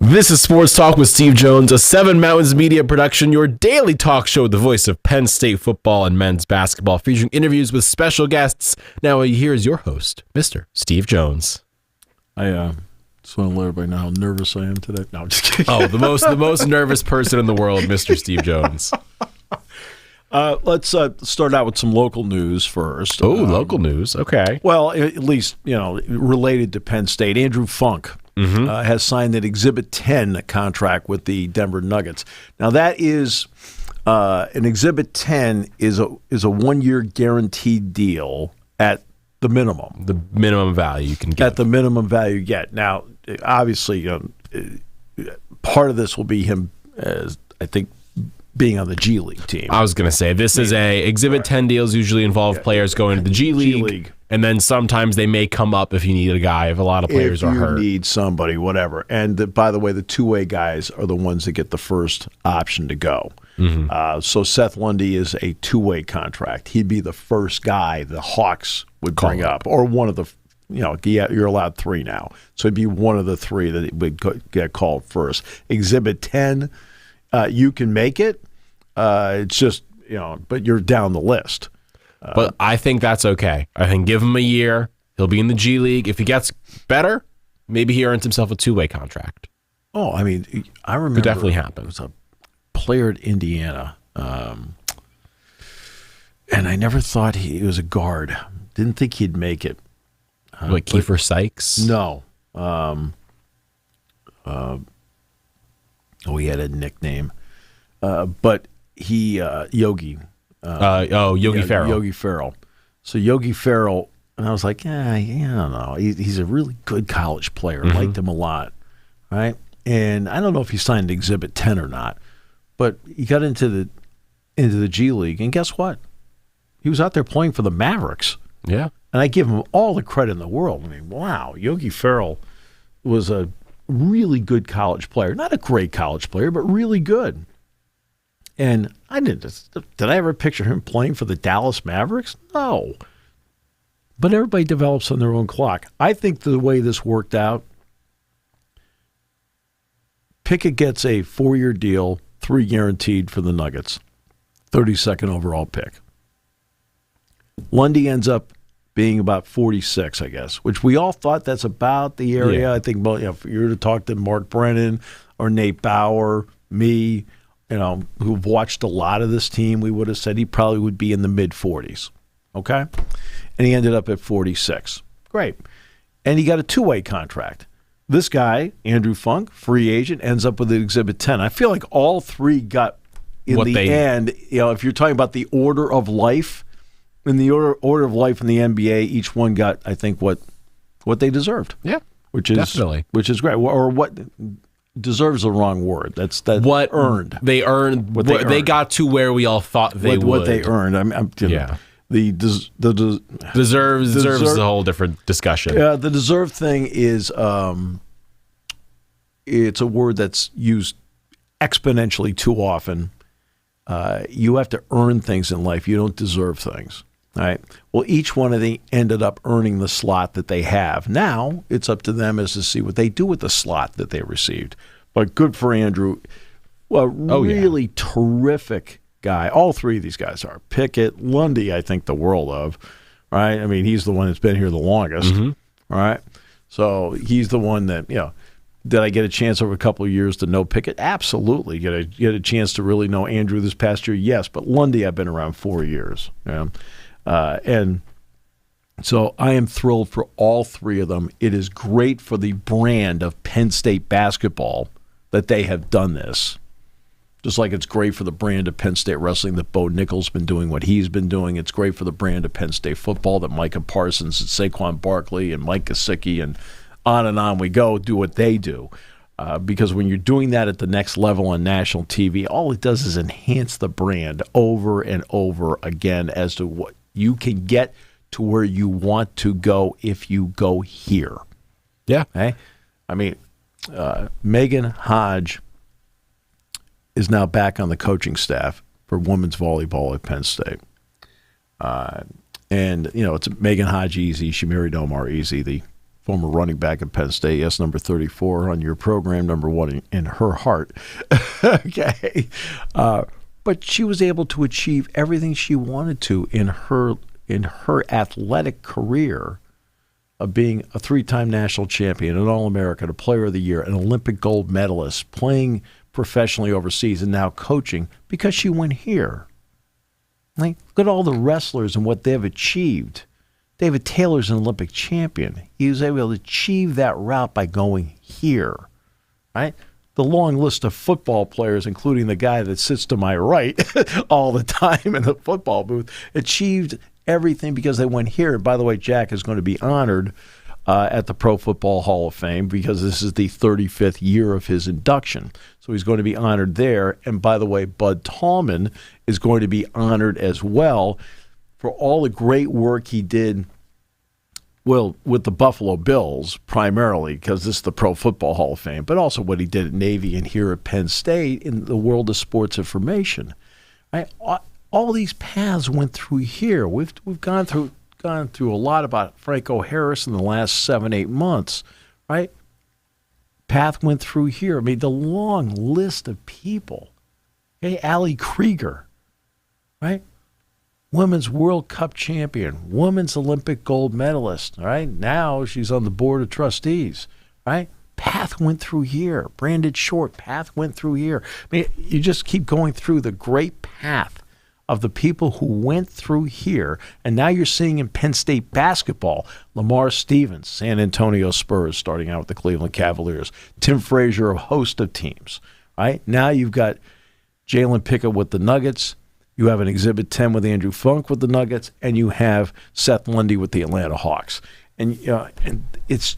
This is Sports Talk with Steve Jones, a Seven Mountains Media production, your daily talk show with the voice of Penn State football and men's basketball, featuring interviews with special guests. Now, here is your host, Mr. Steve Jones. I just want to let everybody know how nervous I am today. No, I'm just kidding. Oh, the most nervous person in the world, Mr. Steve Jones. Let's start out with some local news first. Oh, local news. Okay. Well, at least, related to Penn State. Andrew Funk has signed an Exhibit 10 contract with the Denver Nuggets. Now, that is an Exhibit 10 is a 1-year guaranteed deal at the minimum. The minimum value you can get. At the minimum value you get. Now, obviously, part of this will be him, I think, being on the G League team. I was going to say, this is a Exhibit 10 deals usually involve players going to the G League, and then sometimes they may come up if you need a guy, if a lot of players are hurt. If you need somebody, whatever. And by the way, the two-way guys are the ones that get the first option to go. So Seth Lundy is a two-way contract. He'd be the first guy the Hawks would bring up, or one of the, you're allowed 3 now. So it'd be one of the 3 that would get called first. Exhibit 10, you can make it. It's just, but you're down the list. But I think that's okay. I think give him a year. He'll be in the G League. If he gets better, maybe he earns himself a 2-way contract. Oh, I mean, I remember. Could definitely happen. It was a player at Indiana, and I never thought he was a guard. Didn't think he'd make it. Like Kiefer Sykes? No. He had a nickname. But he, Yogi. Yogi Ferrell. Yogi Ferrell. So Yogi Ferrell, and I was like, I don't know. He's a really good college player. Liked him a lot, right? And I don't know if he signed Exhibit 10 or not, but he got into the G League, and guess what? He was out there playing for the Mavericks. Yeah. And I give him all the credit in the world. I mean, wow, Yogi Ferrell was a really good college player. Not a great college player, but really good. And did I ever picture him playing for the Dallas Mavericks? No. But everybody develops on their own clock. I think the way this worked out, Pickett gets a 4-year deal, 3 guaranteed for the Nuggets, 32nd overall pick. Lundy ends up being about 46, I guess, which we all thought that's about the area. Yeah. I think, if you were to talk to Mark Brennan or Nate Bauer, me, who've watched a lot of this team, we would have said he probably would be in the mid-40s, okay? And he ended up at 46. Great. And he got a 2-way contract. This guy, Andrew Funk, free agent, ends up with an Exhibit 10. I feel like all 3 got, end, if you're talking about the order of life, in the order of life in the NBA, each one got, I think, what they deserved. Yeah, which is definitely. Which is great. Or what deserves the wrong word. That's what earned. They earned. What they got to where we all thought they would. What they earned. The deserves is a whole different discussion. Yeah, the deserve thing is it's a word that's used exponentially too often. You have to earn things in life. You don't deserve things. All right. Well, each one of them ended up earning the slot that they have. Now it's up to them as to see what they do with the slot that they received. But good for Andrew. Well, really terrific guy. All 3 of these guys are. Pickett, Lundy, I think the world of, right? I mean, he's the one that's been here the longest. All right. So he's the one that, did I get a chance over a couple of years to know Pickett? Absolutely. Get a chance to really know Andrew this past year? Yes. But Lundy, I've been around 4 years. And so I am thrilled for all 3 of them. It is great for the brand of Penn State basketball that they have done this. Just like it's great for the brand of Penn State wrestling that Bo Nickel's been doing what he's been doing. It's great for the brand of Penn State football that Micah Parsons and Saquon Barkley and Mike Gesicki and on we go, do what they do. Because when you're doing that at the next level on national TV, all it does is enhance the brand over and over again as to what you can get to where you want to go if you go here. Yeah. Okay? I mean, Megan Hodge is now back on the coaching staff for women's volleyball at Penn State. And, it's Megan Hodge Easy. She married Omar Easy, the former running back at Penn State. Yes, number 34 on your program, number 1 in her heart. Okay. But she was able to achieve everything she wanted to in her athletic career of being a 3-time national champion, an All-American, a Player of the Year, an Olympic gold medalist, playing professionally overseas, and now coaching because she went here. Like, look at all the wrestlers and what they've achieved. David Taylor's an Olympic champion. He was able to achieve that route by going here, right? The long list of football players, including the guy that sits to my right all the time in the football booth, achieved everything because they went here. And by the way, Jack is going to be honored at the Pro Football Hall of Fame because this is the 35th year of his induction. So he's going to be honored there. And by the way, Bud Tallman is going to be honored as well for all the great work he did, well, with the Buffalo Bills primarily, because this is the Pro Football Hall of Fame, but also what he did at Navy and here at Penn State in the world of sports information. Right? All these paths went through here. We've gone through a lot about Franco Harris in the last 7-8 months, right? Path went through here. I mean, the long list of people. Okay, Allie Krieger, right? Women's World Cup champion, women's Olympic gold medalist, right? Now she's on the board of trustees, right? Path went through here. Brandon Short, path went through here. I mean, you just keep going through the great path of the people who went through here, and now you're seeing in Penn State basketball, Lamar Stevens, San Antonio Spurs, starting out with the Cleveland Cavaliers, Tim Frazier, a host of teams, right? Now you've got Jalen Pickett with the Nuggets, you have an Exhibit 10 with Andrew Funk with the Nuggets, and you have Seth Lundy with the Atlanta Hawks. And, and it's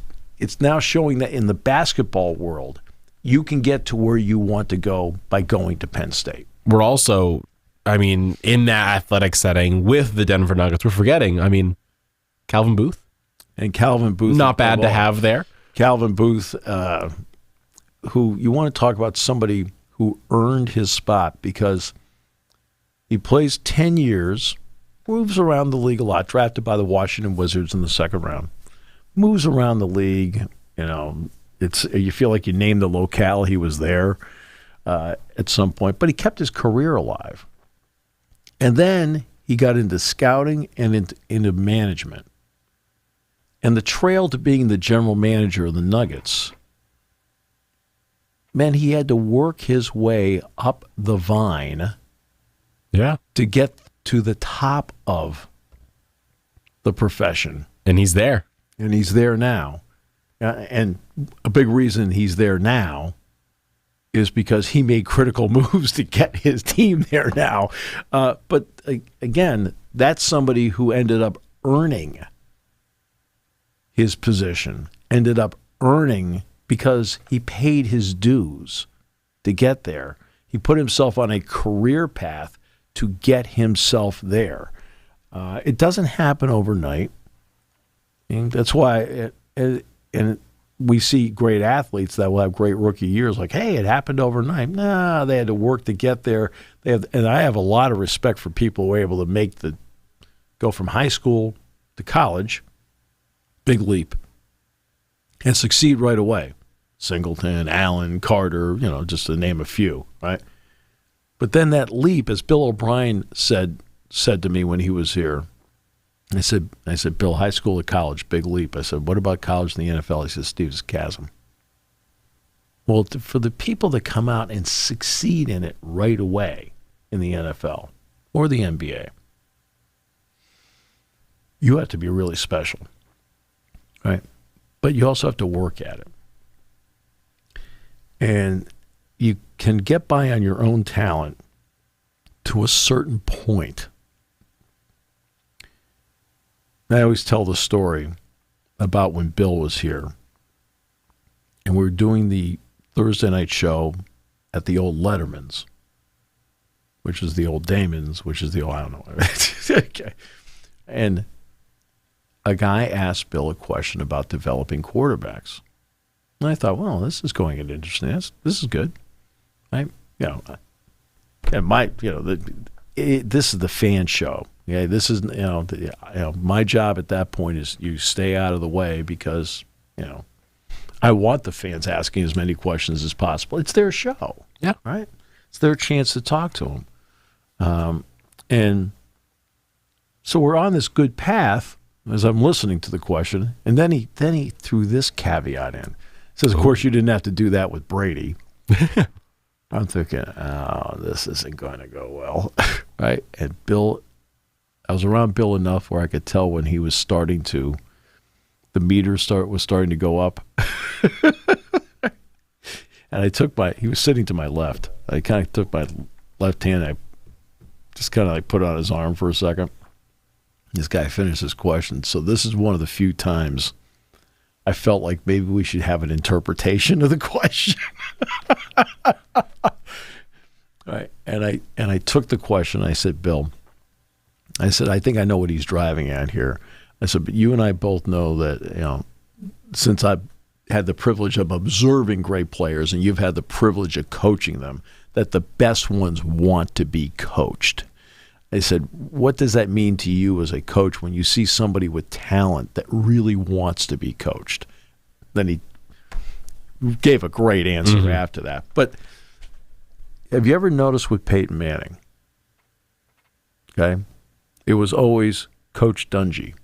now showing that in the basketball world, you can get to where you want to go by going to Penn State. We're also, in that athletic setting with the Denver Nuggets, we're forgetting, Calvin Booth. And Calvin Booth. Not bad to have there. Calvin Booth, who you want to talk about somebody who earned his spot because he plays 10 years, moves around the league a lot, drafted by the Washington Wizards in the second round, moves around the league. You feel like you named the locale he was there at some point, but he kept his career alive. And then he got into scouting and into management. And the trail to being the general manager of the Nuggets meant he had to work his way up the vine to get to the top of the profession. And he's there. And he's there now. And a big reason he's there now is because he made critical moves to get his team there now. But again, that's somebody who ended up earning his position, ended up earning because he paid his dues to get there. He put himself on a career path to get himself there. It doesn't happen overnight. And that's why we see great athletes that will have great rookie years like, hey, it happened overnight. Nah, they had to work to get there. And I have a lot of respect for people who are able to go from high school to college, big leap, and succeed right away. Singleton, Allen, Carter, just to name a few, right? But then that leap, as Bill O'Brien said to me when he was here, I said, Bill, high school to college, big leap. I said, what about college and the NFL? He said, Steve, it's a chasm. Well, for the people that come out and succeed in it right away in the NFL or the NBA, you have to be really special, right? But you also have to work at it. And you can get by on your own talent to a certain point. I always tell the story about when Bill was here, and we were doing the Thursday night show at the old Letterman's, which is the old Damon's, which is the old, I don't know. Okay. And a guy asked Bill a question about developing quarterbacks. And I thought, well, this is going to get interesting. This is good. This is the fan show. Yeah, this is my job at that point is you stay out of the way because I want the fans asking as many questions as possible. It's their show. Yeah. Right? It's their chance to talk to them. And so we're on this good path as I'm listening to the question. And then he threw this caveat in. Says, of course, you didn't have to do that with Brady. I'm thinking, oh, this isn't going to go well. Right? And I was around Bill enough where I could tell when he was starting to, the meter was starting to go up. And he was sitting to my left. I kind of took my left hand, I just kind of like put it on his arm for a second. This guy finished his question. So this is one of the few times I felt like maybe we should have an interpretation of the question. Right. And I took the question. I said, Bill, I think I know what he's driving at here. I said, but you and I both know that, since I've had the privilege of observing great players and you've had the privilege of coaching them, that the best ones want to be coached. I said, what does that mean to you as a coach when you see somebody with talent that really wants to be coached? Then he gave a great answer after that. But have you ever noticed with Peyton Manning? Okay. It was always Coach Dungy,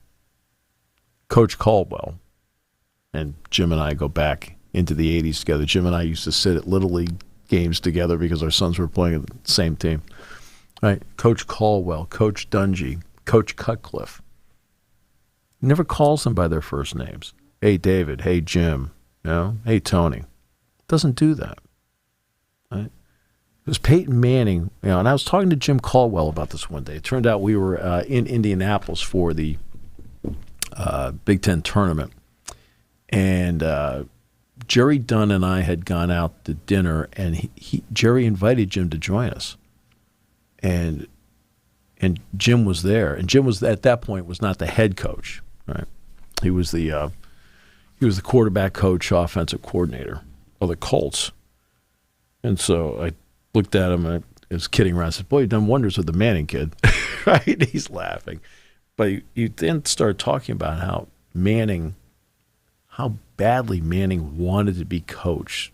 Coach Caldwell, and Jim and I go back into the 80s together. Jim and I used to sit at Little League games together because our sons were playing at the same team. Right? Coach Caldwell, Coach Dungy, Coach Cutcliffe. He never calls them by their first names. Hey, David. Hey, Jim. Hey, Tony. Doesn't do that. Right? It was Peyton Manning, and I was talking to Jim Caldwell about this one day. It turned out we were in Indianapolis for the Big Ten tournament, and Jerry Dunn and I had gone out to dinner, and Jerry invited Jim to join us, and Jim was there, and Jim was at that point was not the head coach, right? He was the quarterback coach, offensive coordinator of the Colts, and so I looked at him and I was kidding around. I said, boy, you've done wonders with the Manning kid. Right? He's laughing. But you then start talking about how badly Manning wanted to be coached.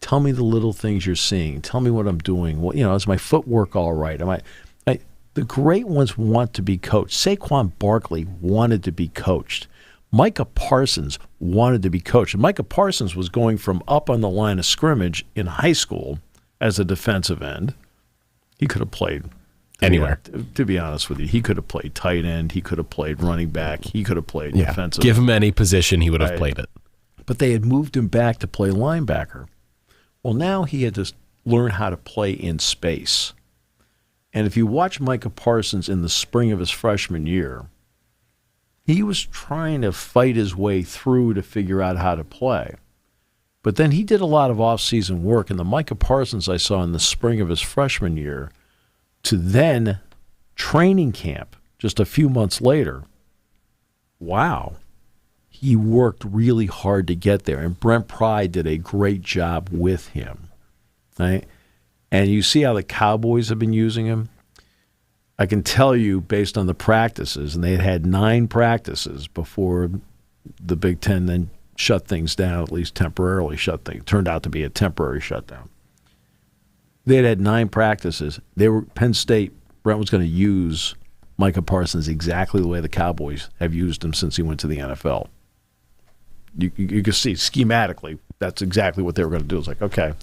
Tell me the little things you're seeing. Tell me what I'm doing. Is my footwork all right? The great ones want to be coached. Saquon Barkley wanted to be coached. Micah Parsons wanted to be coached. And Micah Parsons was going from up on the line of scrimmage in high school as a defensive end. He could have played anywhere. To be honest with you, he could have played tight end. He could have played running back. He could have played defensive. Give him any position, he would have played it. But they had moved him back to play linebacker. Well, now he had to learn how to play in space. And if you watch Micah Parsons in the spring of his freshman year, he was trying to fight his way through to figure out how to play. But then he did a lot of off-season work, and the Micah Parsons I saw in the spring of his freshman year to then training camp just a few months later, wow, he worked really hard to get there. And Brent Pry did a great job with him. Right? And you see how the Cowboys have been using him? I can tell you based on the practices, and they had 9 practices before the Big Ten then shut things down, at least temporarily shut things. Turned out to be a temporary shutdown. They had 9 practices. Penn State, Brent was going to use Micah Parsons exactly the way the Cowboys have used him since he went to the NFL. You can see schematically that's exactly what they were going to do. It's like, okay.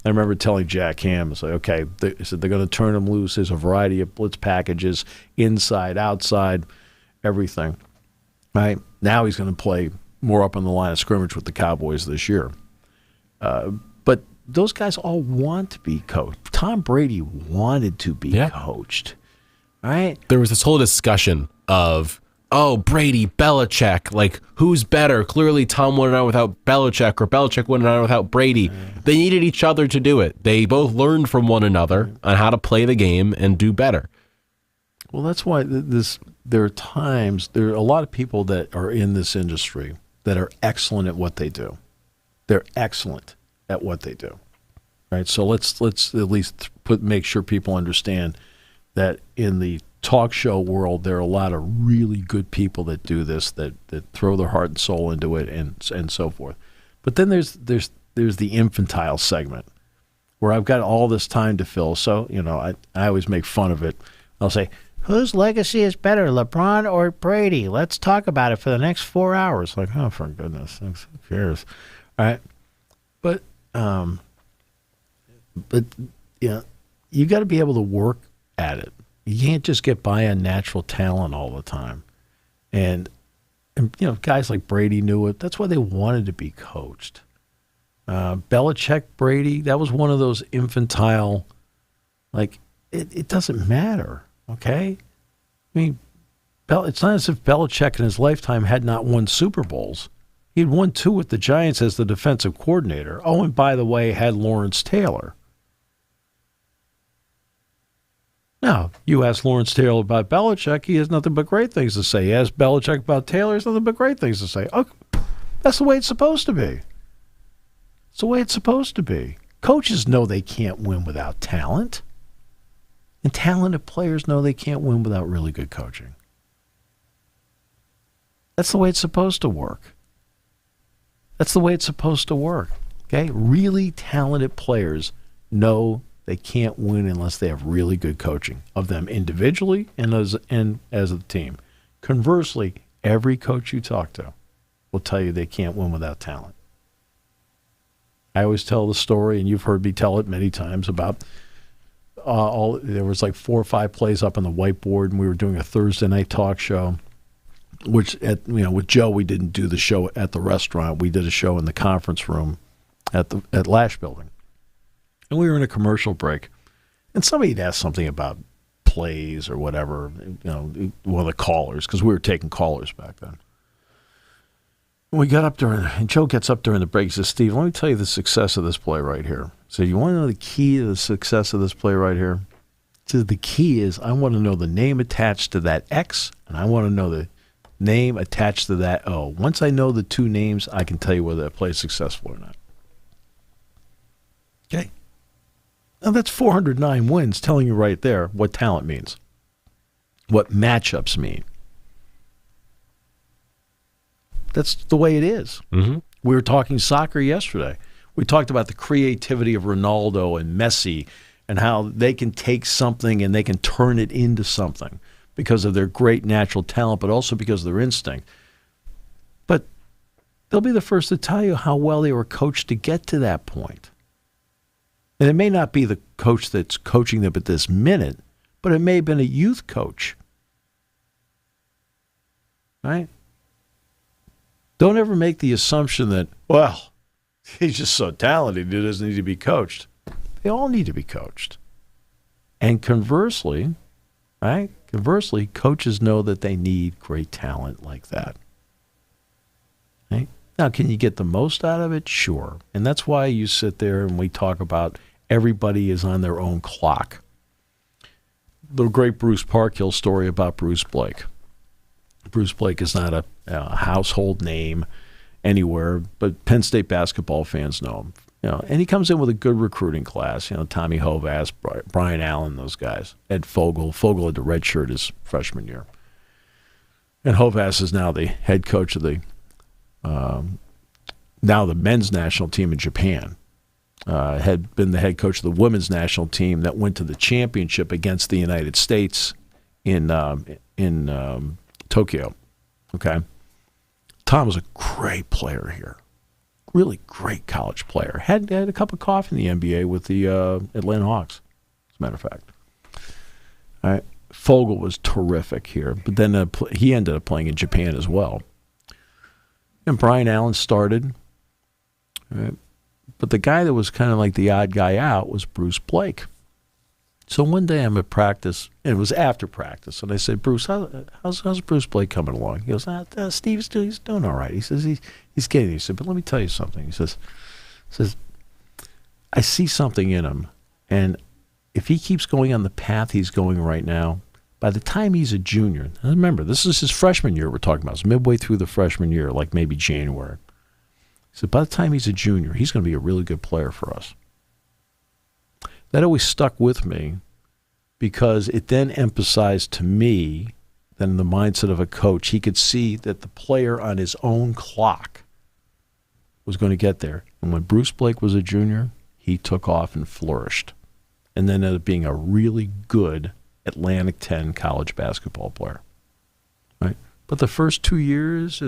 I remember telling Jack Ham, it's like, okay, they said they're going to turn him loose. There's a variety of blitz packages, inside, outside, everything. Right? Now he's going to play more up on the line of scrimmage with the Cowboys this year. But those guys all want to be coached. Tom Brady wanted to be coached. Right? There was this whole discussion of, Brady, Belichick, like, who's better? Clearly, Tom wouldn't have without Belichick, or Belichick wouldn't have without Brady. They needed each other to do it. They both learned from one another on how to play the game and do better. Well, that's why there are a lot of people that are in this industry that are excellent at what they do. They're excellent at what they do. Right? So let's at least make sure people understand that in the talk show world, there are a lot of really good people that do this, that throw their heart and soul into it, and so forth. But then there's the infantile segment where I've got all this time to fill. So, I always make fun of it. I'll say, whose legacy is better, LeBron or Brady? Let's talk about it for the next 4 hours. Like, oh, for goodness sakes, who cares? All right. But you got to be able to work at it. You can't just get by on natural talent all the time. And guys like Brady knew it. That's why they wanted to be coached. Belichick, Brady, that was one of those infantile, like, it doesn't matter, okay? I mean, it's not as if Belichick in his lifetime had not won Super Bowls. He'd won 2 with the Giants as the defensive coordinator. Oh, and by the way, had Lawrence Taylor. Now, you ask Lawrence Taylor about Belichick, he has nothing but great things to say. You ask Belichick about Taylor, he has nothing but great things to say. Oh, that's the way it's supposed to be. It's the way it's supposed to be. Coaches know they can't win without talent. And talented players know they can't win without really good coaching. That's the way it's supposed to work. That's the way it's supposed to work. Okay? Really talented players know they can't win unless they have really good coaching of them individually and as a team. Conversely, every coach you talk to will tell you they can't win without talent. I always tell the story, and you've heard me tell it many times, about there was like 4 or 5 plays up on the whiteboard, and we were doing a Thursday night talk show, which with Joe, we didn't do the show at the restaurant. We did a show in the conference room at Lash Building. And we were in a commercial break, and somebody had asked something about plays or whatever, one of the callers, because we were taking callers back then. And we got up and Joe gets up during the break. He says, Steve, let me tell you the success of this play right here. So you want to know the key to the success of this play right here? He says, the key is I want to know the name attached to that X, and I want to know the name attached to that O. Once I know the 2 names, I can tell you whether that play is successful or not. Okay. Now, that's 409 wins telling you right there what talent means, what matchups mean. That's the way it is. Mm-hmm. We were talking soccer yesterday. We talked about the creativity of Ronaldo and Messi and how they can take something and they can turn it into something because of their great natural talent, but also because of their instinct. But they'll be the first to tell you how well they were coached to get to that point. And it may not be the coach that's coaching them at this minute, but it may have been a youth coach. Right? Don't ever make the assumption that, well, he's just so talented, he doesn't need to be coached. They all need to be coached. And conversely, right? Conversely, coaches know that they need great talent like that. Right? Now, can you get the most out of it? Sure. And that's why you sit there and we talk about everybody is on their own clock. The great Bruce Parkhill story about Bruce Blake. Bruce Blake is not a household name anywhere, but Penn State basketball fans know him. And he comes in with a good recruiting class. Tommy Hovass, Brian Allen, those guys. Ed Fogel. Fogel had the red shirt his freshman year. And Hovass is now the head coach of the men's national team in Japan. Had been the head coach of the women's national team that went to the championship against the United States in Tokyo. Okay. Tom was a great player here. Really great college player. Had a cup of coffee in the NBA with the Atlanta Hawks, as a matter of fact. All right. Fogel was terrific here, but then he ended up playing in Japan as well. And Brian Allen started. Right? But the guy that was kind of like the odd guy out was Bruce Blake. So one day I'm at practice, and it was after practice, and I said, Bruce, how's Bruce Blake coming along? He goes, Steve, he's doing all right. He says, he's getting it. He said, but let me tell you something. He says, I see something in him, and if he keeps going on the path he's going right now, by the time he's a junior, now remember, this is his freshman year we're talking about. It's midway through the freshman year, like maybe January. He said, by the time he's a junior, he's going to be a really good player for us. That always stuck with me because it then emphasized to me that in the mindset of a coach, he could see that the player on his own clock was going to get there. And when Bruce Blake was a junior, he took off and flourished. And then ended up being a really good Atlantic 10 college basketball player. Right? But the first 2 years,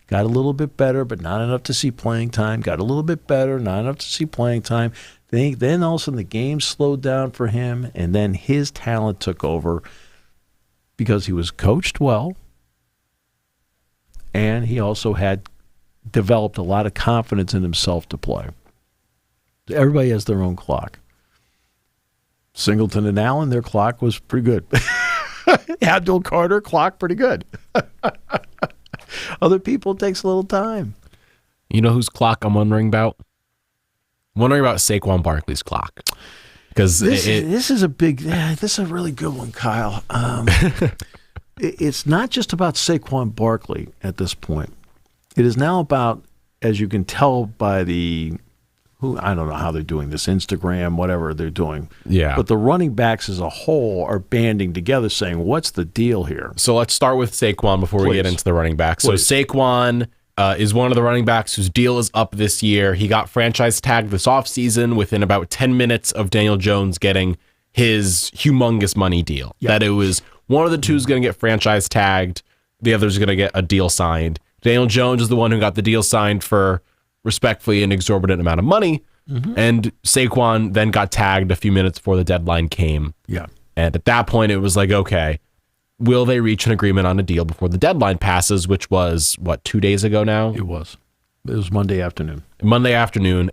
got a little bit better, but not enough to see playing time. Got a little bit better, not enough to see playing time. Then all of a sudden the game slowed down for him, and then his talent took over because he was coached well, and he also had developed a lot of confidence in himself to play. Everybody has their own clock. Singleton and Allen, their clock was pretty good. Abdul Carter, clock pretty good. Other people, it takes a little time. You know whose clock I'm wondering about? I'm wondering about Saquon Barkley's clock. Because this is a really good one, Kyle. It's not just about Saquon Barkley at this point. It is now about, as you can tell by I don't know how they're doing this, Instagram, whatever they're doing. Yeah. But the running backs as a whole are banding together saying, what's the deal here? So let's start with Saquon before we get into the running backs. So Saquon is one of the running backs whose deal is up this year. He got franchise tagged this offseason within about 10 minutes of Daniel Jones getting his humongous money deal. Yep. That it was one of the two is going to get franchise tagged. The other is going to get a deal signed. Daniel Jones is the one who got the deal signed for respectfully an exorbitant amount of money. Mm-hmm. And Saquon then got tagged a few minutes before the deadline came. Yeah. And at that point, it was like, okay, will they reach an agreement on a deal before the deadline passes, which was, 2 days ago now? It was Monday afternoon.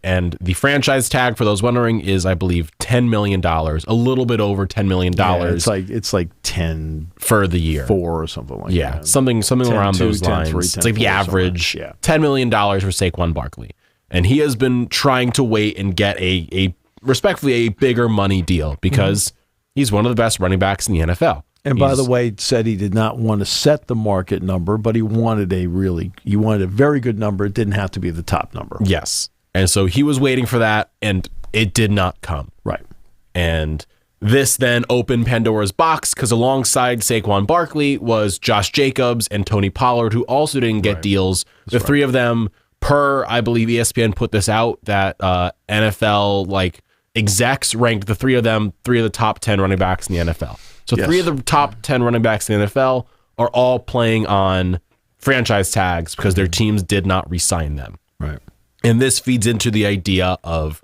And the franchise tag, for those wondering, is, I believe, $10 million, a little bit over $10 million. Yeah, it's like 10 for the year. 4 or something like that. Yeah, something 10, around 2, those 10, lines. 3, 10, it's like the average, $10 million for Saquon Barkley. And he has been trying to wait and get respectfully, a bigger money deal because he's one of the best running backs in the NFL. And by the way, said he did not want to set the market number, but he wanted a very good number. It didn't have to be the top number. Yes. And so he was waiting for that, and it did not come. Right. And this then opened Pandora's box because alongside Saquon Barkley was Josh Jacobs and Tony Pollard, who also didn't get deals. The three of them, per, I believe ESPN put this out, that NFL execs ranked the three of the top 10 running backs in the NFL. So 3 of the top 10 running backs in the NFL are all playing on franchise tags because their teams did not re-sign them. Right. And this feeds into the idea of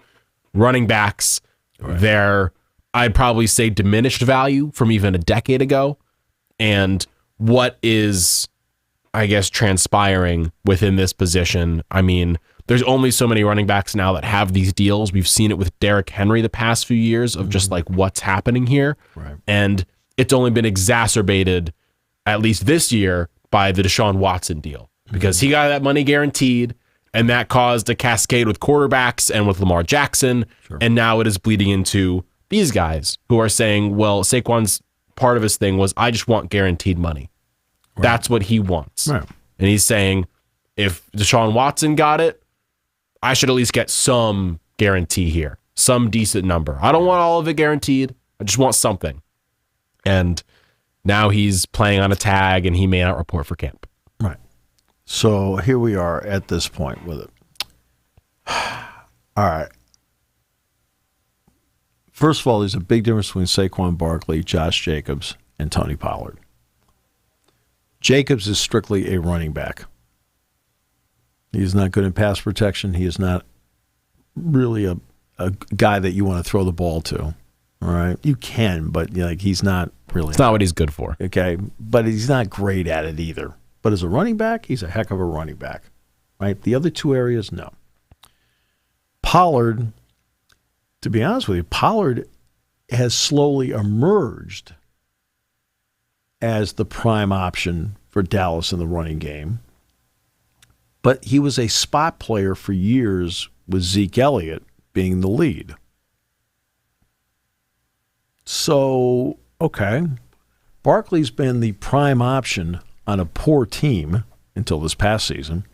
running backs, their, I'd probably say, diminished value from even a decade ago, and what is, I guess, transpiring within this position. I mean, there's only so many running backs now that have these deals. We've seen it with Derrick Henry the past few years of just what's happening here. Right. And it's only been exacerbated, at least this year, by the Deshaun Watson deal because he got that money guaranteed, and that caused a cascade with quarterbacks and with Lamar Jackson. Sure. And now it is bleeding into these guys who are saying, well, Saquon's part of his thing was, I just want guaranteed money. Right. That's what he wants. Right. And he's saying, if Deshaun Watson got it, I should at least get some guarantee here, some decent number. I don't want all of it guaranteed. I just want something. And now he's playing on a tag, and he may not report for camp. Right. So here we are at this point with it. All right. First of all, there's a big difference between Saquon Barkley, Josh Jacobs, and Tony Pollard. Jacobs is strictly a running back. He's not good in pass protection. He is not really a guy that you want to throw the ball to. All right, you can, but he's not really. It's not what he's good for. Okay, but he's not great at it either. But as a running back, he's a heck of a running back. Right. The other two areas, no. Pollard, to be honest with you, Pollard has slowly emerged as the prime option for Dallas in the running game. But he was a spot player for years with Zeke Elliott being the lead. So, okay, Barkley's been the prime option on a poor team until this past season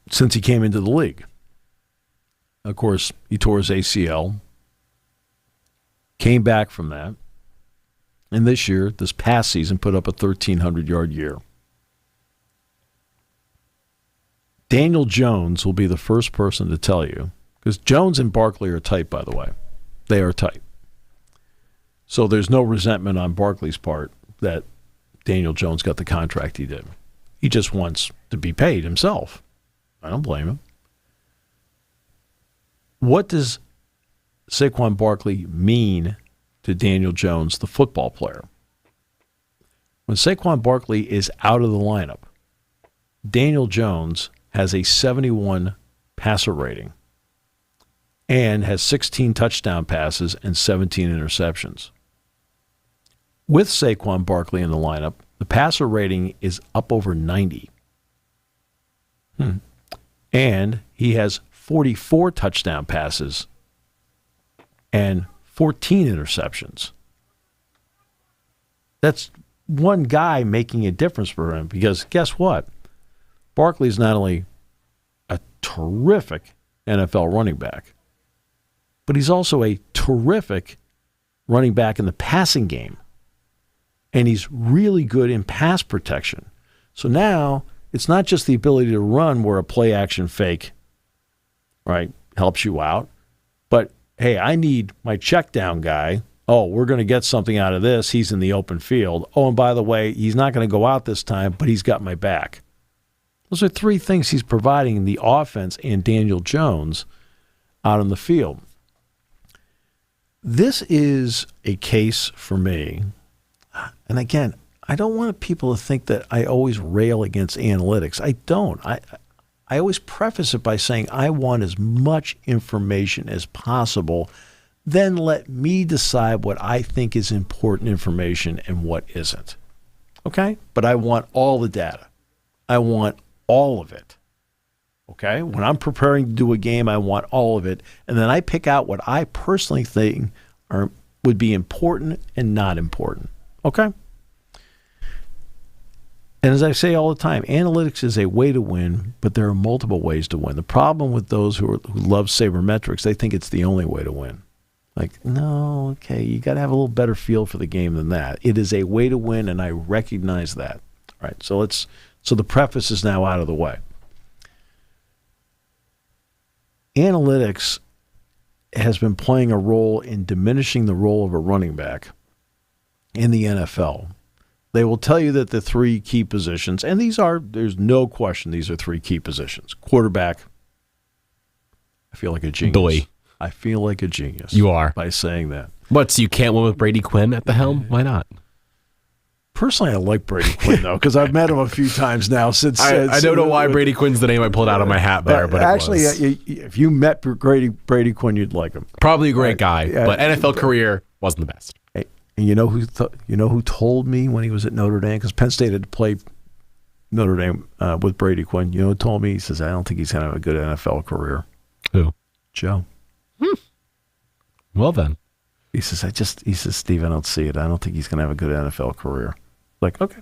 since he came into the league. Of course, he tore his ACL. came back from that, and this past season, put up a 1,300-yard year. Daniel Jones will be the first person to tell you, because Jones and Barkley are tight, by the way. They are tight. So there's no resentment on Barkley's part that Daniel Jones got the contract he did. He just wants to be paid himself. I don't blame him. What does Saquon Barkley mean to Daniel Jones, the football player? When Saquon Barkley is out of the lineup, Daniel Jones has a 71 passer rating and has 16 touchdown passes and 17 interceptions. With Saquon Barkley in the lineup, the passer rating is up over 90. And he has 44 touchdown passes and 14 interceptions. That's one guy making a difference for him, because guess what? Barkley's not only a terrific NFL running back, but he's also a terrific running back in the passing game. And he's really good in pass protection. So now it's not just the ability to run where a play action fake, right, helps you out, but hey, I need my check down guy. Oh, we're going to get something out of this. He's in the open field. Oh, and by the way, he's not going to go out this time, but he's got my back. Those are three things he's providing in the offense and Daniel Jones out on the field. This is a case for me. And again, I don't want people to think that I always rail against analytics. I don't. I always preface it by saying I want as much information as possible. Then let me decide what I think is important information and what isn't. Okay? But I want all the data. I want all of it. Okay? When I'm preparing to do a game, I want all of it. And then I pick out what I personally think would be important and not important. Okay? And as I say all the time, analytics is a way to win, but there are multiple ways to win. The problem with those who love sabermetrics, they think it's the only way to win. Like, no, okay, you got to have a little better feel for the game than that. It is a way to win, and I recognize that. All right, so the preface is now out of the way. Analytics has been playing a role in diminishing the role of a running back in the NFL. They will tell you that the three key positions, and there's no question these are three key positions. Quarterback, I feel like a genius. Boy. I feel like a genius. You are. By saying that. What, so you can't win with Brady Quinn at the helm? Why not? Personally, I like Brady Quinn, though, because I've met him a few times now. I don't know why Brady Quinn's the name I pulled out of my hat there, but actually, if you met Brady Quinn, you'd like him. Probably a great guy, but NFL career wasn't the best. And you know who told me when he was at Notre Dame, because Penn State had to play Notre Dame with Brady Quinn. You know who told me? He says, I don't think he's going to have a good NFL career. Who? Joe. Well then. He says, Steve, I don't see it. I don't think he's going to have a good NFL career. Like, okay.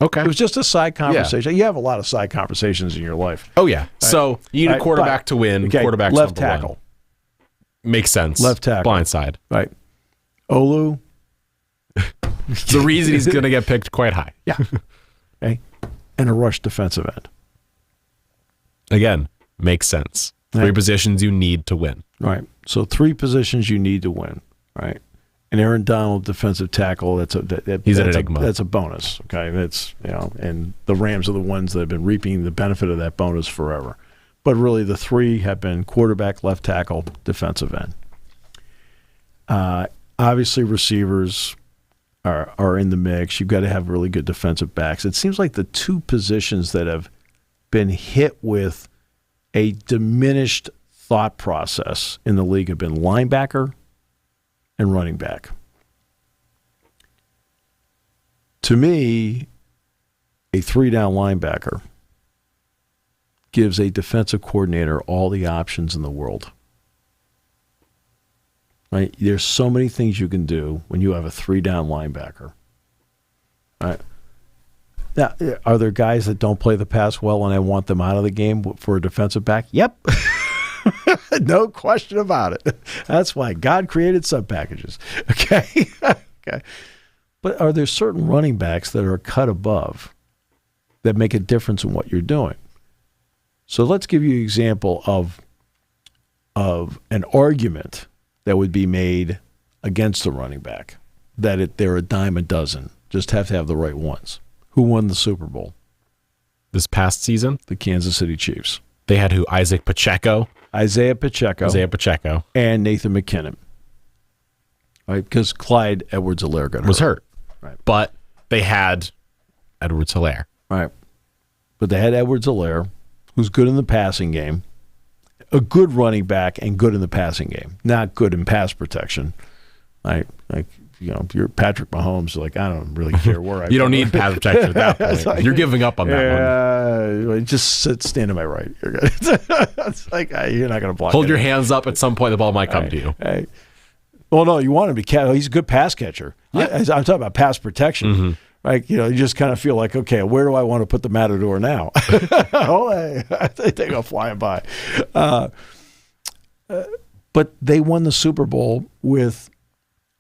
It was just a side conversation. Yeah. You have a lot of side conversations in your life. Oh, yeah. Right. So you need a quarterback to win. Okay. Quarterback's left tackle. Makes sense. Left tackle. Blind side. Right. Olu. The reason he's going to get picked quite high. Yeah. Okay. And a rush defensive end. Again, makes sense. Three positions you need to win. Right. So three positions you need to win. Right. And Aaron Donald, defensive tackle, he's an enigma. That's a bonus. Okay. That's, and the Rams are the ones that have been reaping the benefit of that bonus forever. But really the three have been quarterback, left tackle, defensive end. Obviously receivers are in the mix. You've got to have really good defensive backs. It seems like the two positions that have been hit with a diminished thought process in the league have been linebacker and running back. To me, a three-down linebacker gives a defensive coordinator all the options in the world. Right? There's so many things you can do when you have a three-down linebacker. Right? Now, are there guys that don't play the pass well and I want them out of the game for a defensive back? Yep. No question about it. That's why God created sub packages. Okay. Okay. But are there certain running backs that are cut above that make a difference in what you're doing? So let's give you an example of an argument that would be made against the running back, that they're a dime a dozen, just have to have the right ones. Who won the Super Bowl? This past season? The Kansas City Chiefs. They had who? Isaiah Pacheco, and Nathan McKinnon. Right, because Clyde Edwards-Helaire was hurt. Right. But they had Edwards-Helaire. Right. But they had Edwards-Helaire, who's good in the passing game, a good running back and good in the passing game, not good in pass protection. Like if you're Patrick Mahomes, like, I don't really care where I You don't need pass protection at that point. Like, you're giving up on that one. Just stand to my right. You're good. It's like, you're not going to block. Hold your hands up. At some point, the ball might come to you. Right. Well, no, you want him to catch. He's a good pass catcher. Yeah. I'm talking about pass protection. Mm-hmm. Right? You just kind of feel like, okay, where do I want to put the Matador now? They go flying by. But they won the Super Bowl with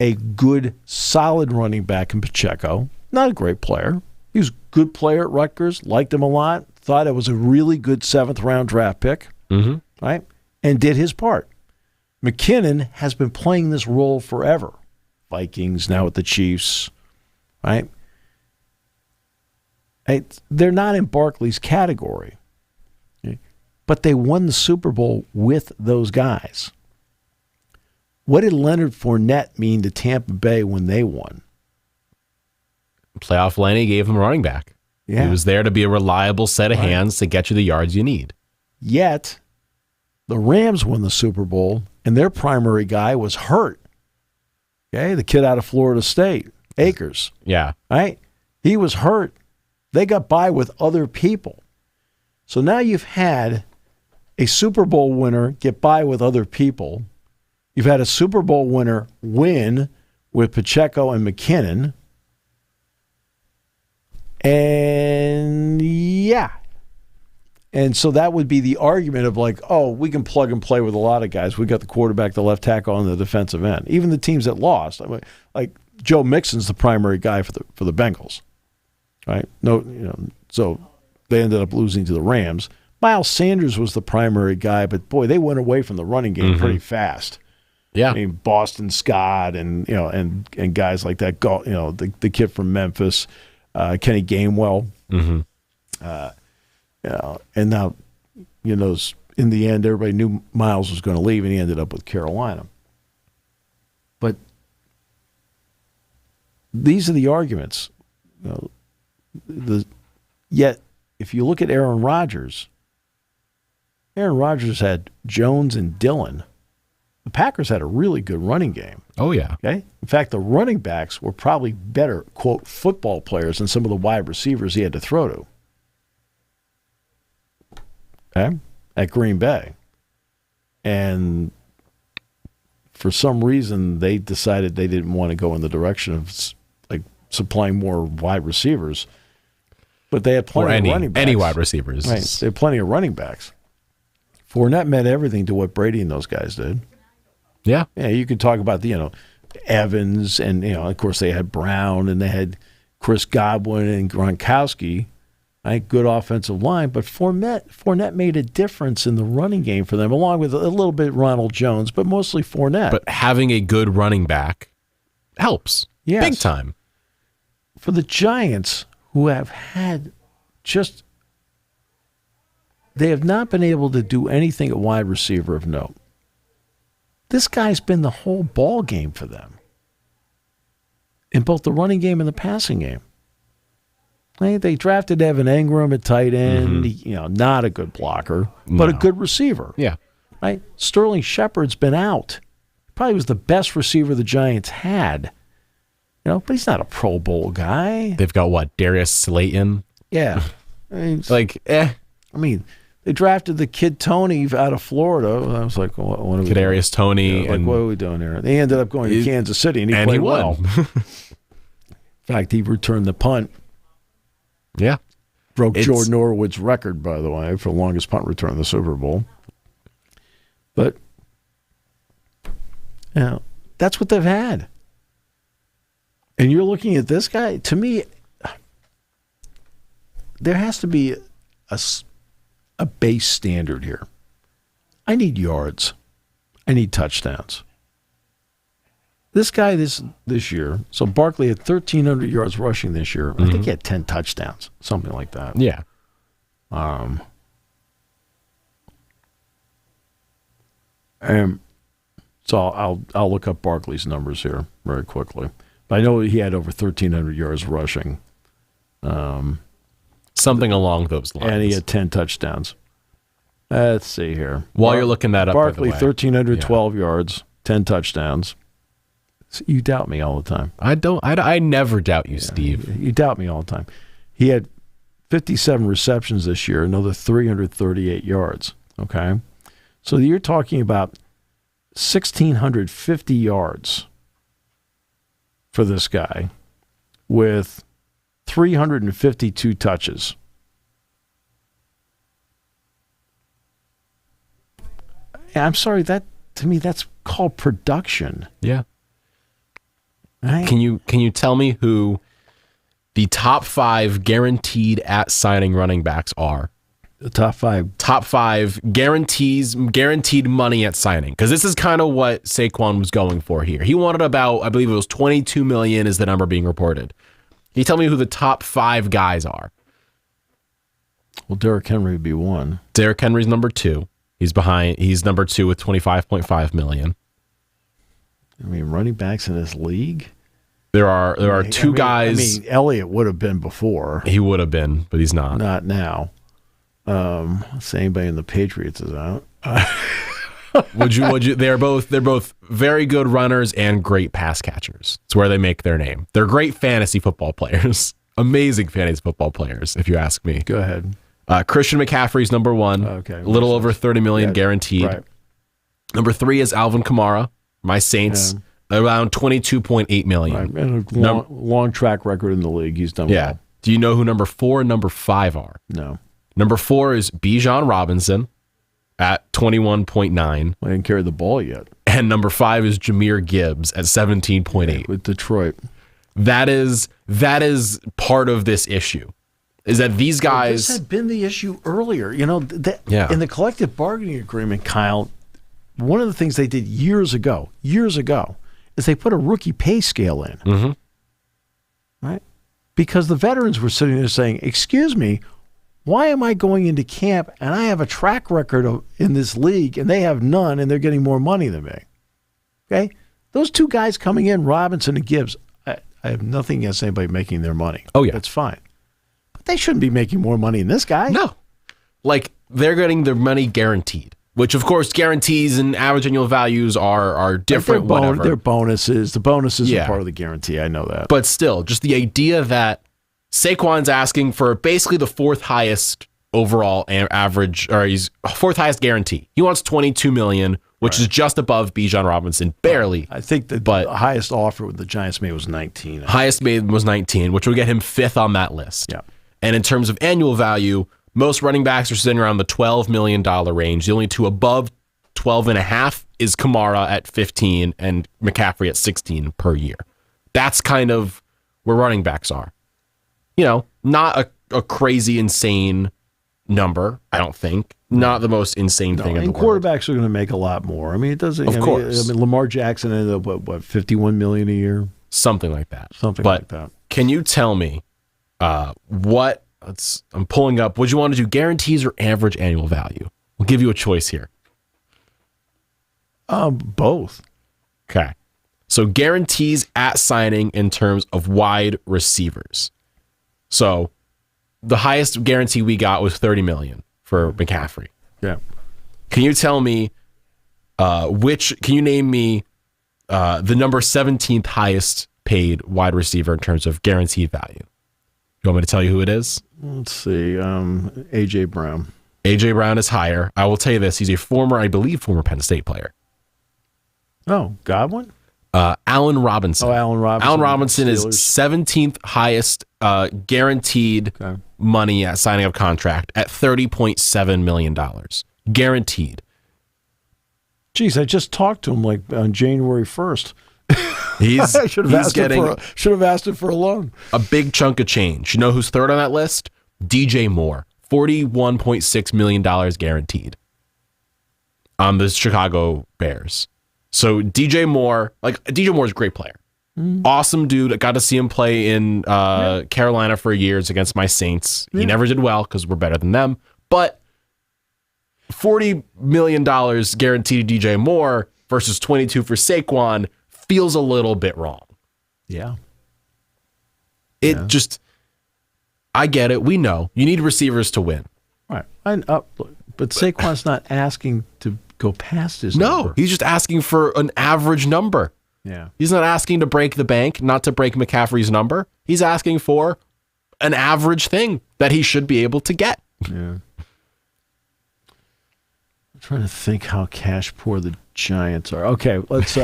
a good, solid running back in Pacheco. Not a great player. He was a good player at Rutgers. Liked him a lot. Thought it was a really good 7th-round draft pick. Mm-hmm. Right? And did his part. McKinnon has been playing this role forever. Vikings, now with the Chiefs. Right? They're not in Barkley's category. But they won the Super Bowl with those guys. What did Leonard Fournette mean to Tampa Bay when they won? Playoff Lenny gave him a running back. Yeah. He was there to be a reliable set of hands to get you the yards you need. Yet, the Rams won the Super Bowl, and their primary guy was hurt. Okay, the kid out of Florida State, Akers. Yeah. Right? He was hurt. They got by with other people. So now you've had a Super Bowl winner get by with other people. You've had a Super Bowl winner win with Pacheco and McKinnon. And yeah. And so that would be the argument of like, oh, we can plug and play with a lot of guys. We got the quarterback, the left tackle, and the defensive end. Even the teams that lost, like Joe Mixon's the primary guy for the Bengals. Right? So they ended up losing to the Rams. Miles Sanders was the primary guy, but boy, they went away from the running game pretty fast. Yeah, I mean Boston Scott and guys like that. The kid from Memphis, Kenny Gainwell. Mm-hmm. And now, in the end, everybody knew Miles was going to leave, and he ended up with Carolina. But these are the arguments. Yet, if you look at Aaron Rodgers had Jones and Dillon. The Packers had a really good running game. Oh, yeah. Okay. In fact, the running backs were probably better, quote, football players than some of the wide receivers he had to throw to. Okay. At Green Bay. And for some reason, they decided they didn't want to go in the direction of like supplying more wide receivers. But they had plenty of running backs. Any wide receivers. Right. They had plenty of running backs. Fournette meant everything to what Brady and those guys did. Yeah. Yeah, you could talk about Evans and of course they had Brown and they had Chris Godwin and Gronkowski. Good offensive line, but Fournette made a difference in the running game for them, along with a little bit Ronald Jones, but mostly Fournette. But having a good running back helps. Yes. Big time. For the Giants, who have had they have not been able to do anything at wide receiver of note. This guy's been the whole ball game for them in both the running game and the passing game. They drafted Evan Engram at tight end, not a good blocker, but a good receiver. Yeah. Right? Sterling Shepard's been out. Probably was the best receiver the Giants had. But he's not a Pro Bowl guy. They've got what? Darius Slayton? Yeah. They drafted the kid Tony out of Florida. I was like, what are we doing? Kadarius Toney. What are we doing here? They ended up going to Kansas City, and he played well. In fact, he returned the punt. Yeah. Broke Jordan Norwood's record, by the way, for the longest punt return in the Super Bowl. But, that's what they've had. And you're looking at this guy, to me, there has to be a base standard here. I need yards. I need touchdowns. This guy this year, so Barkley had 1,300 yards rushing this year. I think he had 10 touchdowns, something like that. Yeah. And so I'll look up Barkley's numbers here very quickly. But I know he had over 1,300 yards rushing. Something along those lines. And he had 10 touchdowns. Let's see here. While you're looking that up, Barkley, by the way. 1,312 yards, 10 touchdowns. You doubt me all the time. I never doubt you, Steve. You doubt me all the time. He had 57 receptions this year, another 338 yards. Okay? So you're talking about 1,650 yards for this guy with 352 touches. I'm sorry, to me that's called production. Yeah. Right? Can you tell me who the top 5 guaranteed at signing running backs are? The top 5. Top 5 guaranteed money at signing. Because this is kind of what Saquon was going for here. He wanted about, I believe it was $22 million is the number being reported. Can you tell me who the top 5 guys are? Well, Derrick Henry would be one. Derrick Henry's number 2. He's number 2 with $25.5 million. I mean, running backs in this league? There are two guys. I mean, Elliott would have been before. He would have been, but he's not. Not now. Say anybody in the Patriots is out. Would you? They're both very good runners and great pass catchers. It's where they make their name. They're great fantasy football players. Amazing fantasy football players, if you ask me. Go ahead. Christian McCaffrey's number 1. Okay. A little over $30 million guaranteed. Right. Number 3 is Alvin Kamara, my Saints, around $22.8 million. Right. And a long track record in the league. He's done well. Do you know who number 4 and number 5 are? No. Number 4 is Bijan Robinson at 21.9. I didn't carry the ball yet. And number 5 is Jahmyr Gibbs at 17.8. With Detroit. That is part of this issue. Is that these guys... This had been the issue earlier. In the collective bargaining agreement, Kyle, one of the things they did years ago, is they put a rookie pay scale in. Mm-hmm. Right? Because the veterans were sitting there saying, excuse me, why am I going into camp and I have a track record in this league and they have none and they're getting more money than me? Okay? Those two guys coming in, Robinson and Gibbs, I have nothing against anybody making their money. Oh, yeah. That's fine. But they shouldn't be making more money than this guy. No. Like, they're getting their money guaranteed, which, of course, guarantees and average annual values are different, whatever. They're bonuses. The bonuses are part of the guarantee. I know that. But still, just the idea that Saquon's asking for basically the 4th highest overall average, or he's 4th highest guarantee. He wants $22 million, which is just above Bijan Robinson, barely. I think the highest offer the Giants made was 19. Highest made was 19, which would get him 5th on that list. Yeah. And in terms of annual value, most running backs are sitting around the $12 million range. The only two above 12.5 is Kamara at 15 and McCaffrey at 16 per year. That's kind of where running backs are. Not a crazy, insane number, I don't think. Not the most insane thing in the world. And quarterbacks are going to make a lot more. I mean, it doesn't. Of course. Lamar Jackson ended up what $51 million a year, something like that. Like that. Can you tell me what? I'm pulling up. Would you want to do guarantees or average annual value? We'll give you a choice here. Both. Okay. So guarantees at signing in terms of wide receivers. So the highest guarantee we got was $30 million for McCaffrey. Yeah. Can you tell me can you name me the number 17th highest paid wide receiver in terms of guaranteed value? You want me to tell you who it is? Let's see. A.J. Brown. A.J. Brown is higher. I will tell you this. He's a former Penn State player. Oh, Godwin? Allen Robinson. Oh, Allen Robinson. Allen Robinson is 17th highest guaranteed money at signing of contract at $30.7 million. Guaranteed. Geez, I just talked to him like on January 1st. I should have asked him for a loan. A big chunk of change. You know who's third on that list? DJ Moore. $41.6 million guaranteed on the Chicago Bears. So DJ Moore is a great player. Awesome dude. I got to see him play in Carolina for years against my Saints. He never did well because we're better than them. But $40 million guaranteed to DJ Moore versus 22 for Saquon feels a little bit wrong. Yeah. I get it. We know you need receivers to win. Right. But Saquon's not asking to go past his number. No, he's just asking for an average number. Yeah. He's not asking to break the bank, not to break McCaffrey's number. He's asking for an average thing that he should be able to get. Yeah. I'm trying to think how cash poor the Giants are. Okay, let's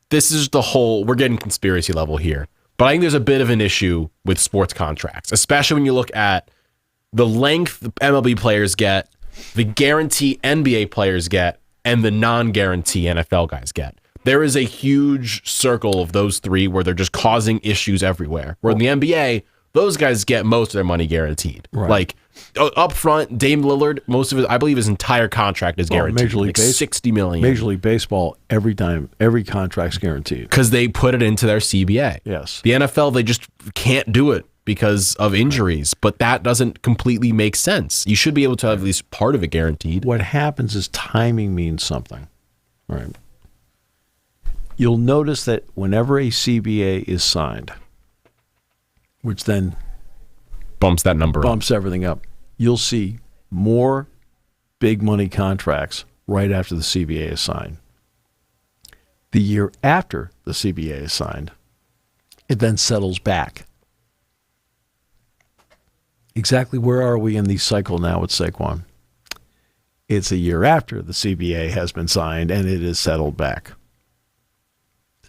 this is the whole, we're getting conspiracy level here. But I think there's a bit of an issue with sports contracts, especially when you look at the length MLB players get, the guarantee NBA players get, and the non-guarantee NFL guys get. There is a huge circle of those three where they're just causing issues everywhere. Where in the NBA, those guys get most of their money guaranteed. Right. Like up front, Dame Lillard, most of it, I believe his entire contract is guaranteed. Major League $60 million. Major League Baseball, every contract's guaranteed. Because they put it into their CBA. Yes. The NFL, they just can't do it because of injuries, but that doesn't completely make sense. You should be able to have at least part of it guaranteed. What happens is timing means something. Right. You'll notice that whenever a CBA is signed, which then bumps that number bumps everything up, you'll see more big money contracts right after the CBA is signed. The year after the CBA is signed, it then settles back. Exactly where are we in the cycle now with Saquon? It's a year after the CBA has been signed and it is settled back.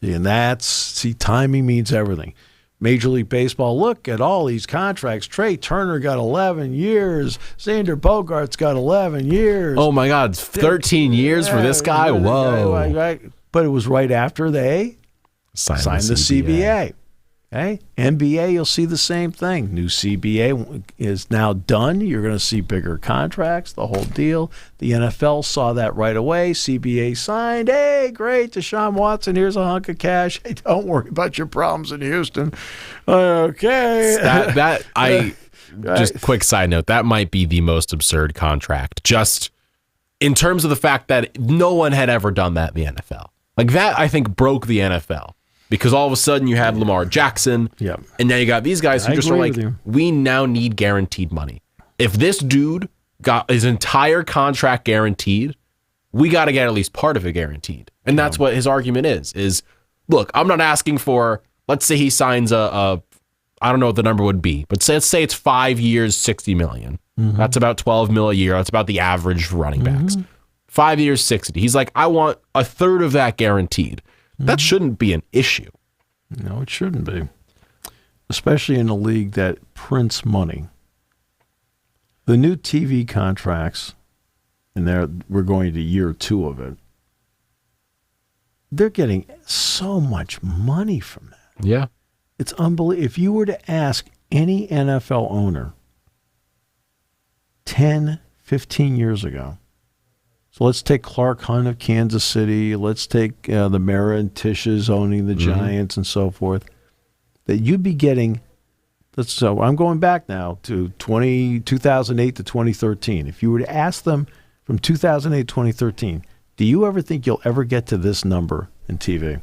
See, timing means everything. Major League Baseball, look at all these contracts. Trey Turner got 11 years. Xander Bogaerts got 11 years. Oh, my God. 13 years for this guy? Whoa. But it was right after they signed the CBA. Okay? NBA, you'll see the same thing. New CBA is now done. You're going to see bigger contracts, the whole deal. The NFL saw that right away. CBA signed. Hey, great, Deshaun Watson, here's a hunk of cash. Hey, don't worry about your problems in Houston. Okay. Just quick side note, that might be the most absurd contract. Just in terms of the fact that no one had ever done that in the NFL. Like that, I think, broke the NFL. Because all of a sudden you have Lamar Jackson, and now you got these guys who just are like, we now need guaranteed money. If this dude got his entire contract guaranteed, we got to get at least part of it guaranteed. And that's what his argument is, look, I'm not asking for, let's say he signs I don't know what the number would be, but let's say it's 5 years, $60 million. Mm-hmm. That's about $12 million a year. That's about the average for running backs. 5 years, 60. He's like, I want a third of that guaranteed. That shouldn't be an issue. No, it shouldn't be. Especially in a league that prints money. The new TV contracts, and we're going to year 2 of it, they're getting so much money from that. Yeah. It's unbelievable. If you were to ask any NFL owner 10, 15 years ago, so let's take Clark Hunt of Kansas City. Let's take the Mara and Tisches owning the Giants and so forth. That you'd be getting, so I'm going back now to 2008 to 2013. If you were to ask them from 2008 to 2013, do you ever think you'll ever get to this number in TV?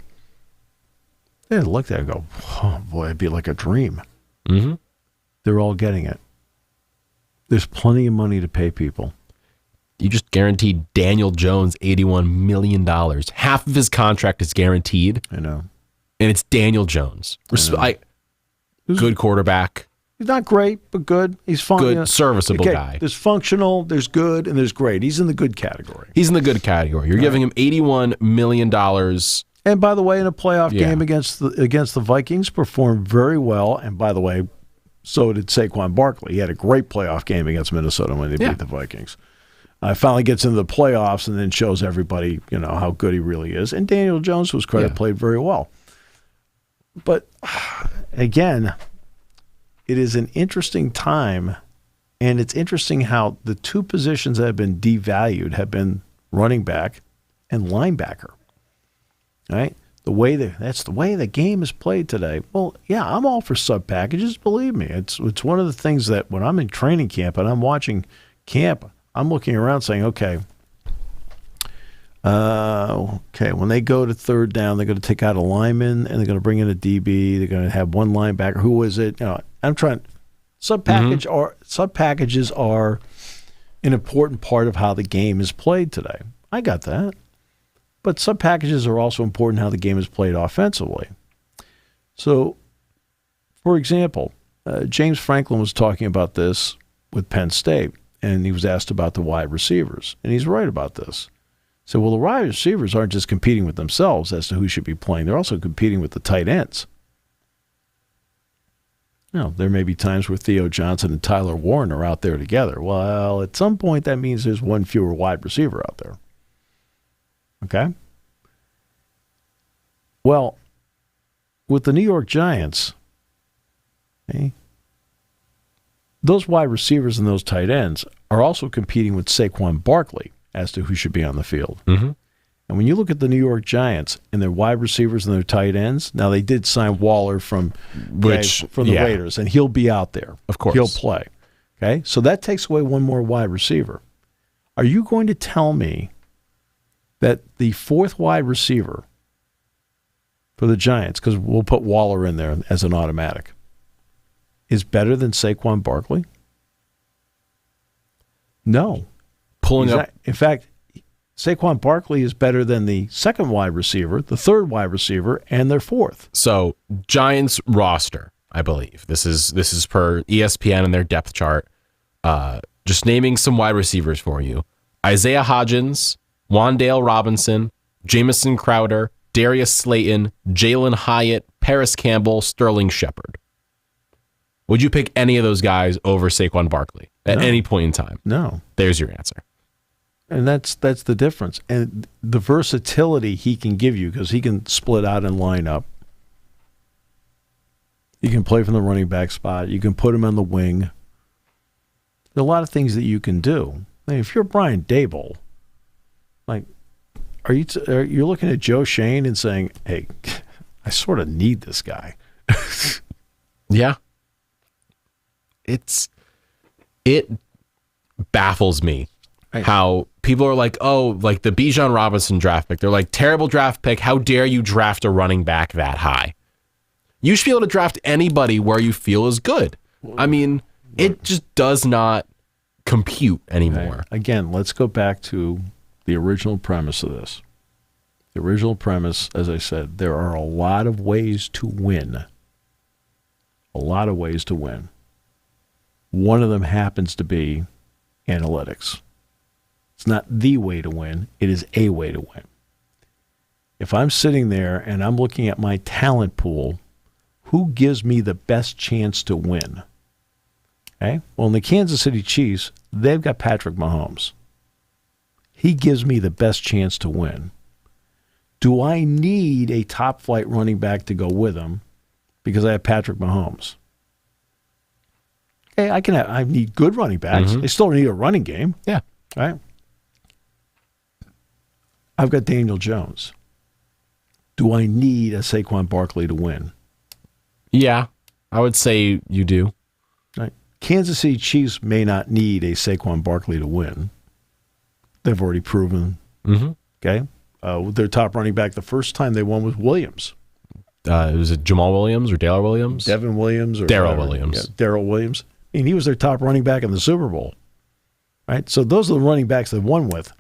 They'd look at it and go, oh boy, it'd be like a dream. Mm-hmm. They're all getting it. There's plenty of money to pay people. You just guaranteed Daniel Jones $81 million. Half of his contract is guaranteed. I know. And it's Daniel Jones. Good quarterback. He's not great, but good. He's fun. Good, serviceable guy. There's functional, there's good, and there's great. He's in the good category. He's in the good category. You're giving him $81 million. And by the way, in a playoff game against the Vikings, performed very well. And by the way, so did Saquon Barkley. He had a great playoff game against Minnesota when they beat the Vikings. Finally gets into the playoffs and then shows everybody, how good he really is. And Daniel Jones, to his credit, played very well. But again, it is an interesting time, and it's interesting how the two positions that have been devalued have been running back and linebacker. Right? That's the way the game is played today. Well, yeah, I'm all for sub packages. Believe me, it's one of the things that when I'm in training camp and I'm watching camp, I'm looking around saying, okay, when they go to third down, they're going to take out a lineman and they're going to bring in a DB. They're going to have one linebacker. Who is it? I'm trying. Sub packages are an important part of how the game is played today. I got that. But sub-packages are also important how the game is played offensively. So, for example, James Franklin was talking about this with Penn State, and he was asked about the wide receivers, and he's right about this. So, well, the wide receivers aren't just competing with themselves as to who should be playing. They're also competing with the tight ends. There may be times where Theo Johnson and Tyler Warren are out there together. Well, at some point, that means there's one fewer wide receiver out there. Okay? Well, with the New York Giants, those wide receivers and those tight ends are also competing with Saquon Barkley as to who should be on the field. Mm-hmm. And when you look at the New York Giants and their wide receivers and their tight ends, now they did sign Waller from the Raiders, and he'll be out there. Of course. He'll play. Okay? So that takes away one more wide receiver. Are you going to tell me that the fourth wide receiver for the Giants, because we'll put Waller in there as an automatic, is better than Saquon Barkley? No. In fact, Saquon Barkley is better than the second wide receiver, the third wide receiver, and their fourth. So, Giants roster, I believe. This is per ESPN and their depth chart. Just naming some wide receivers for you. Isaiah Hodgins, Wan'Dale Robinson, Jamison Crowder, Darius Slayton, Jalen Hyatt, Paris Campbell, Sterling Shepard. Would you pick any of those guys over Saquon Barkley at any point in time? No. There's your answer. And that's the difference. And the versatility he can give you, because he can split out and line up. You can play from the running back spot. You can put him on the wing. There are a lot of things that you can do. I mean, if you're Brian Daboll, are you looking at Joe Shane and saying, hey, I sort of need this guy? Yeah. It baffles me how people are like, oh, like the Bijan Robinson draft pick. They're like, terrible draft pick. How dare you draft a running back that high? You should be able to draft anybody where you feel is good. I mean, it just does not compute anymore. Right. Again, let's go back to the original premise of this. The original premise, as I said, there are a lot of ways to win. A lot of ways to win. One of them happens to be analytics. It's not the way to win. It is a way to win. If I'm sitting there and I'm looking at my talent pool, who gives me the best chance to win? Okay? Well, in the Kansas City Chiefs, they've got Patrick Mahomes. He gives me the best chance to win. Do I need a top-flight running back to go with him because I have Patrick Mahomes? Okay, I need good running backs. Mm-hmm. I still need a running game. Yeah. Right? I've got Daniel Jones. Do I need a Saquon Barkley to win? Yeah, I would say you do. Right. Kansas City Chiefs may not need a Saquon Barkley to win. They've already proven. Mm-hmm. Okay. Their top running back the first time they won was Williams. Was it Jamal Williams or Darrell Williams? Devin Williams or Darrell Williams. Yeah, Darrell Williams. I mean, he was their top running back in the Super Bowl. Right? So those are the running backs they've won with.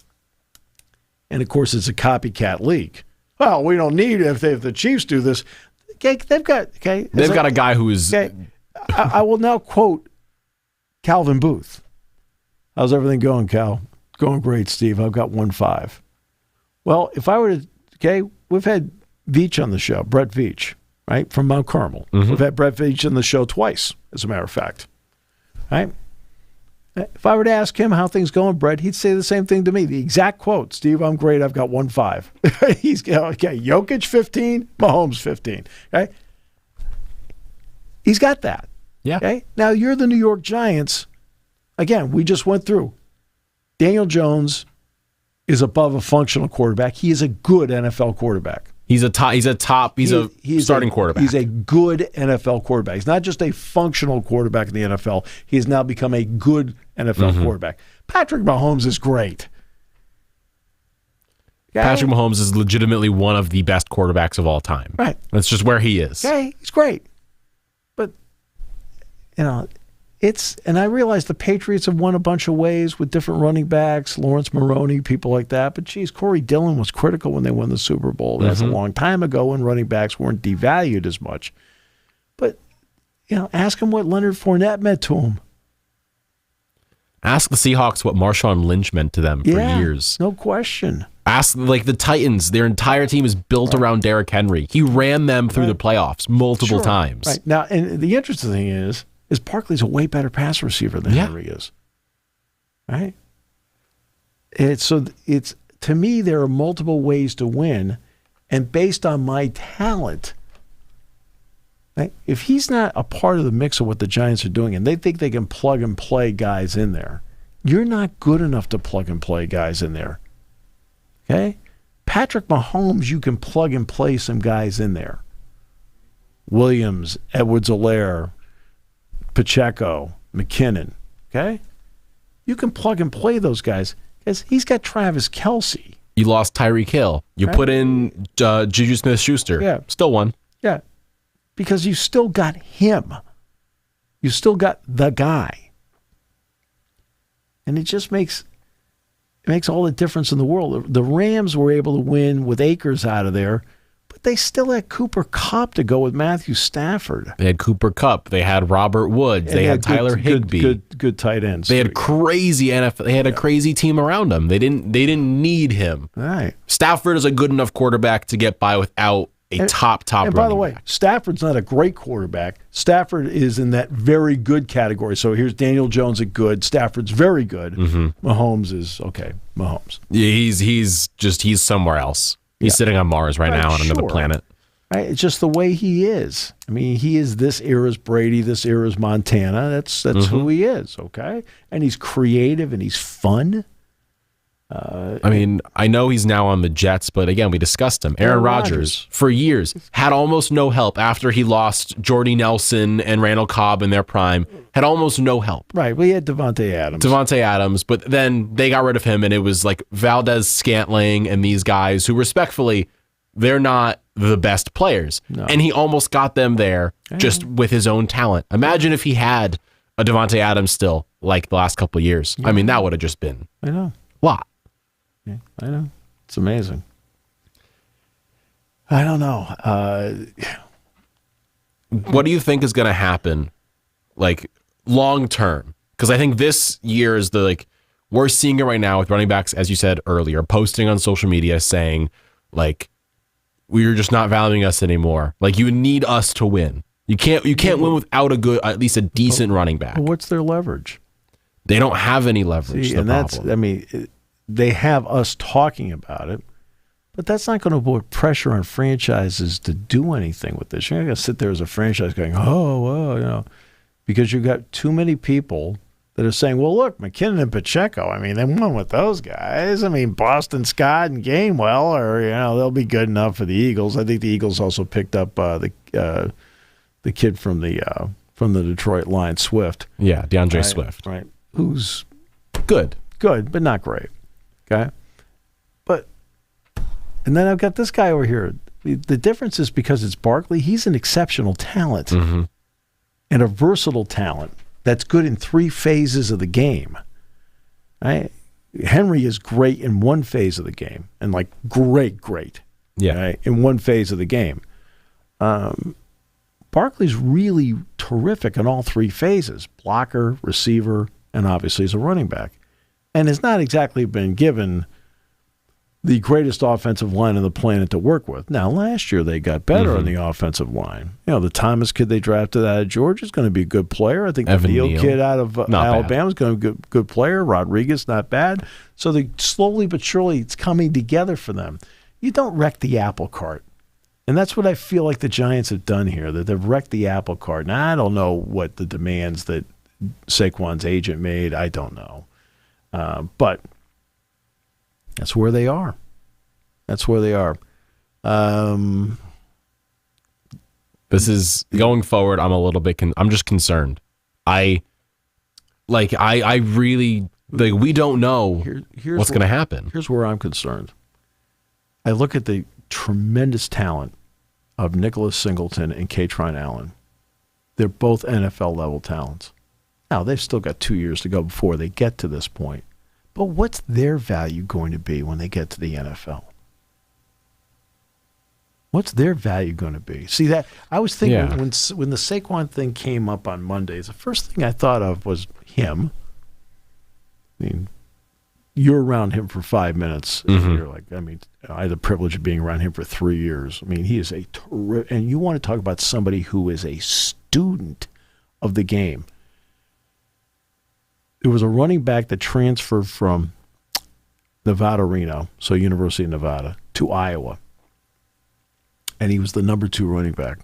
And, of course, it's a copycat league. Well, we don't need it if the Chiefs do this. Okay, they've got a guy who is... Okay, I will now quote Calvin Booth. How's everything going, Cal? Going great, Steve. I've got 1-5. Well, if I were to, we've had Veach on the show, Brett Veach, right, from Mount Carmel. Mm-hmm. We've had Brett Veach on the show twice, as a matter of fact. Right? If I were to ask him how things going, Brett, he'd say the same thing to me. The exact quote, Steve, I'm great. I've got 1-5. He's okay. Jokic 15, Mahomes 15. Okay. He's got that. Yeah. Okay. Now you're the New York Giants. Again, we just went through. Daniel Jones is above a functional quarterback. He is a good NFL quarterback. He's a starting quarterback. He's a good NFL quarterback. He's not just a functional quarterback in the NFL. He has now become a good NFL quarterback. Patrick Mahomes is great. Okay? Patrick Mahomes is legitimately one of the best quarterbacks of all time. Right. That's just where he is. Okay, he's great. But, and I realize the Patriots have won a bunch of ways with different running backs, Lawrence Maroney, people like that. But, geez, Corey Dillon was critical when they won the Super Bowl. That's a long time ago when running backs weren't devalued as much. But, ask him what Leonard Fournette meant to him. Ask the Seahawks what Marshawn Lynch meant to them for years. No question. Ask, the Titans. Their entire team is built around Derrick Henry. He ran them through the playoffs multiple times. Right. Now, and the interesting thing is Barkley's a way better pass receiver than Henry is. Right? To me, there are multiple ways to win, and based on my talent, right, if he's not a part of the mix of what the Giants are doing and they think they can plug and play guys in there, you're not good enough to plug and play guys in there. Okay? Patrick Mahomes, you can plug and play some guys in there. Williams, Edwards-Helaire, Pacheco, McKinnon. Okay? You can plug and play those guys because he's got Travis Kelce. You lost Tyreek Hill. You put in Juju Smith-Schuster. Yeah. Still won. Yeah. Because you still got him. You still got the guy. And it just makes all the difference in the world. The Rams were able to win with Akers out of there, but they still had Cooper Kupp to go with Matthew Stafford. They had Cooper Kupp. They had Robert Woods. They had Tyler Higbee. Good tight ends. They had crazy NFL. They had a crazy team around them. They didn't need him. All right. Stafford is a good enough quarterback to get by without a top And by the way, back. Stafford's not a great quarterback. Stafford is in that very good category. So here's Daniel Jones at good. Stafford's very good. Mahomes is okay. Mahomes. Yeah, he's somewhere else. He's sitting on Mars right now on another planet. Right? It's just the way he is. I mean, he is this era's Brady, this era's Montana. That's who he is, okay? And he's creative and he's fun. I know he's now on the Jets, but again, we discussed him. Aaron Rodgers, for years, had almost no help after he lost Jordy Nelson and Randall Cobb in their prime. Had almost no help. Right. We had Devontae Adams. But then they got rid of him, and it was like Valdez Scantling and these guys who, respectfully, they're not the best players. No. And he almost got them there just with his own talent. Imagine if he had a Devontae Adams still, like the last couple of years. Yeah. I mean, that would have just been a lot. Yeah, I know. It's amazing. I don't know. What do you think is going to happen, like, long term? Because I think this year is we're seeing it right now with running backs, as you said earlier, posting on social media saying, like, we're just not valuing us anymore. Like, you need us to win. You can't win without at least a decent running back. Well, what's their leverage? They don't have any leverage. They have us talking about it, but that's not going to put pressure on franchises to do anything with this. You're not going to sit there as a franchise going, because you've got too many people that are saying, well, look, McKinnon and Pacheco, they won with those guys. Boston Scott and Gainwell they'll be good enough for the Eagles. I think the Eagles also picked up the kid from the Detroit Lions, Swift. Yeah, DeAndre Swift. Right. Who's good, but not great. Okay. And then I've got this guy over here. The difference is because it's Barkley, he's an exceptional talent and a versatile talent that's good in three phases of the game. Right? Henry is great in one phase of the game and great. Yeah. Right? In one phase of the game. Barkley's really terrific in all three phases, blocker, receiver, and obviously as a running back. And has not exactly been given the greatest offensive line on the planet to work with. Now, last year they got better on the offensive line. The Thomas kid they drafted out of Georgia is going to be a good player. I think the Neal kid out of Alabama is going to be a good player. Rodriguez, not bad. So they slowly but surely it's coming together for them. You don't wreck the apple cart. And that's what I feel like the Giants have done here, that they've wrecked the apple cart. Now, I don't know what the demands that Saquon's agent made. I don't know. But that's where they are. That's where they are. This is going forward. I'm a little bit. I'm just concerned. I really we don't know what's going to happen. Here's where I'm concerned. I look at the tremendous talent of Nicholas Singleton and Kaytron Allen. They're both NFL level talents. Now they've still got 2 years to go before they get to this point. But what's their value going to be when they get to the NFL? What's their value going to be? See, that I was thinking when the Saquon thing came up on Mondays, the first thing I thought of was him. I mean, you're around him for 5 minutes. And you're like, I had the privilege of being around him for 3 years. I mean, he is and you want to talk about somebody who is a student of the game. There was a running back that transferred from Nevada, Reno, so University of Nevada, to Iowa. And he was the number 2 running back.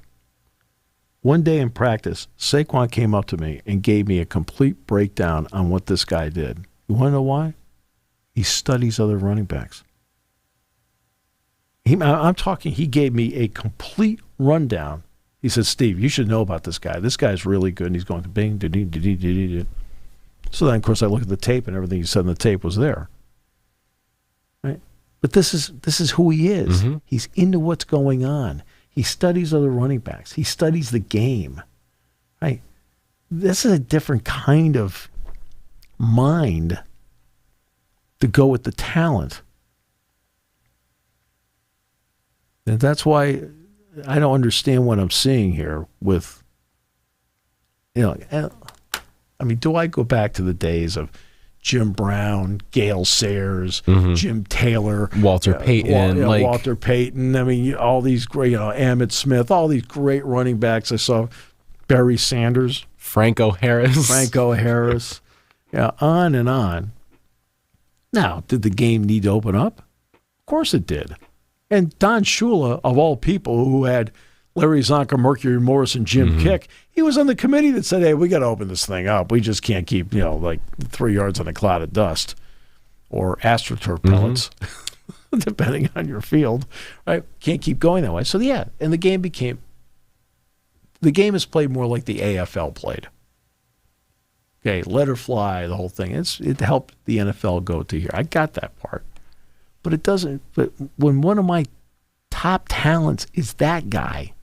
One day in practice, Saquon came up to me and gave me a complete breakdown on what this guy did. You want to know why? He studies other running backs. I'm talking, he gave me a complete rundown. He said, Steve, you should know about this guy. This guy's really good. And he's going to bing, da-dee. So then, of course, I look at the tape, and everything he said in the tape was there. Right? But this is who he is. He's into what's going on. He studies other running backs. He studies the game. Right? This is a different kind of mind to go with the talent. And that's why I don't understand what I'm seeing here with, do I go back to the days of Jim Brown, Gale Sayers, Jim Taylor, Walter Payton, Walter Payton. All these great, Emmitt Smith, all these great running backs. I saw Barry Sanders, Franco Harris. Yeah, on and on. Now, did the game need to open up? Of course it did. And Don Shula, of all people, who had Larry Zonka, Mercury Morris, and Jim Kick, he was on the committee that said, hey, we got to open this thing up. We just can't keep, 3 yards on a cloud of dust or AstroTurf pellets, depending on your field. Right? Can't keep going that way. So, and the game is played more like the AFL played. Okay, let her fly, the whole thing. It helped the NFL go to here. I got that part. But it doesn't. But when one of my top talents is that guy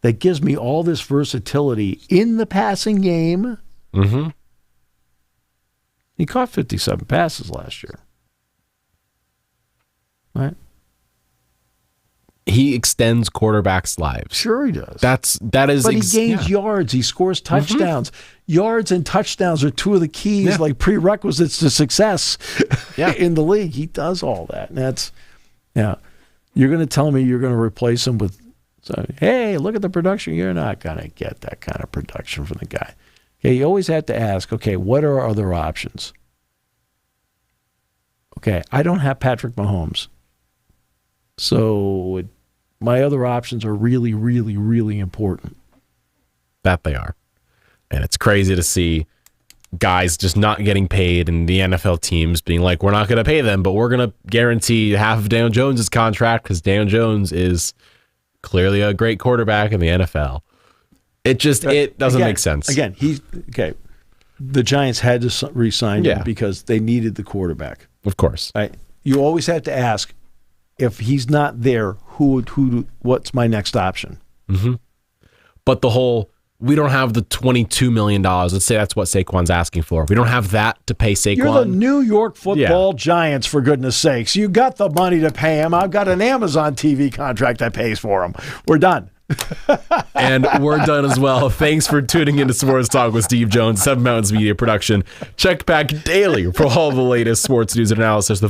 that gives me all this versatility in the passing game. He caught 57 passes last year. Right? He extends quarterbacks' lives. Sure he does. That is. But he gains yards. He scores touchdowns. Yards and touchdowns are two of the keys, like prerequisites to success in the league. He does all that. And that's, you're going to tell me you're going to replace him with, hey, look at the production. You're not going to get that kind of production from the guy. Okay, you always have to ask, okay, what are our other options? Okay, I don't have Patrick Mahomes. So my other options are really, really, really important. That they are. And it's crazy to see guys just not getting paid and the NFL teams being like, we're not going to pay them, but we're going to guarantee half of Daniel Jones' contract because Daniel Jones is clearly a great quarterback in the NFL. It doesn't make sense. Again, the Giants had to re-sign him because they needed the quarterback. Of course. Right? You always have to ask, if he's not there, what's my next option? But we don't have the $22 million. Let's say that's what Saquon's asking for. We don't have that to pay Saquon. You're the New York Football Giants, for goodness sakes. You got the money to pay him. I've got an Amazon TV contract that pays for him. We're done. And we're done as well. Thanks for tuning into Sports Talk with Steve Jones, Seven Mountains Media Production. Check back daily for all the latest sports news and analysis.